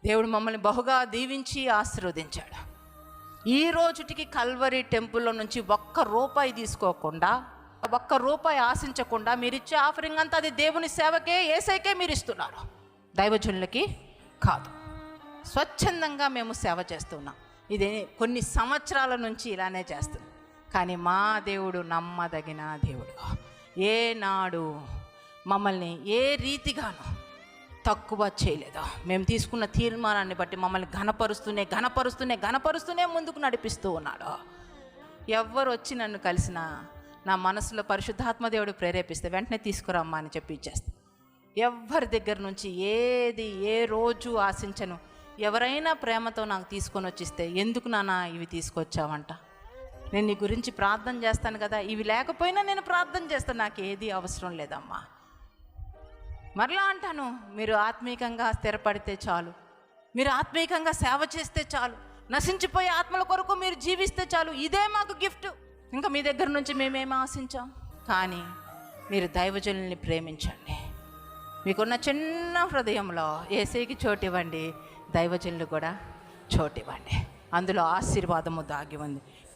దేవుడు మమ్మల్ని బహుగా దీవించి ఆశీర్వదించాడు. ఈ రోజుటికి కల్వరి టెంపుల్లో నుంచి ₹1 తీసుకోకుండా, ₹1 ఆశించకుండా మీరు ఇచ్చే ఆఫరింగ్ అంతా అది దేవుని సేవకే, యేసయ్యకే మీరు ఇస్తున్నారు, దైవజనులకి కాదు. స్వచ్ఛందంగా మేము సేవ చేస్తున్నాం. ఇది కొన్ని సంవత్సరాల నుంచి ఇలానే చేస్తున్నాం. కానీ మా దేవుడు నమ్మదగిన దేవుడు. ఏనాడు మమ్మల్ని ఏ రీతిగానో తక్కువ చేయలేదు. మేము తీసుకున్న తీర్మానాన్ని బట్టి మమ్మల్ని ఘనపరుస్తూనే ముందుకు నడిపిస్తూ ఉన్నాడు. ఎవరు వచ్చి నన్ను కలిసినా నా మనసులో పరిశుద్ధాత్మ దేవుడు ప్రేరేపిస్తే వెంటనే తీసుకురమ్మా అని చెప్పి ఇచ్చేస్తాను. ఎవరి దగ్గర నుంచి ఏ రోజు ఆశించను. ఎవరైనా ప్రేమతో నాకు తీసుకొని వచ్చిస్తే, ఎందుకు నాన్న ఇవి తీసుకొచ్చావంట, నేను నీ గురించి ప్రార్థన చేస్తాను కదా, ఇవి లేకపోయినా నేను ప్రార్థన చేస్తాను, నాకు ఏది అవసరం లేదమ్మా. మరలా అంటాను, మీరు ఆత్మీకంగా స్థిరపడితే చాలు, మీరు ఆత్మీకంగా సేవ చేస్తే చాలు, నశించిపోయే ఆత్మల కొరకు మీరు జీవిస్తే చాలు, ఇదే మాకు గిఫ్ట్. ఇంకా మీ దగ్గర నుంచి మేమేమి ఆశించాం. కానీ మీరు దైవజనుల్ని ప్రేమించండి. మీకున్న చిన్న హృదయంలో యేసయ్యకి చోటు ఇవ్వండి, దైవజనులు కూడా చోటు ఇవ్వండి. అందులో ఆశీర్వాదము దాగి ఉంది.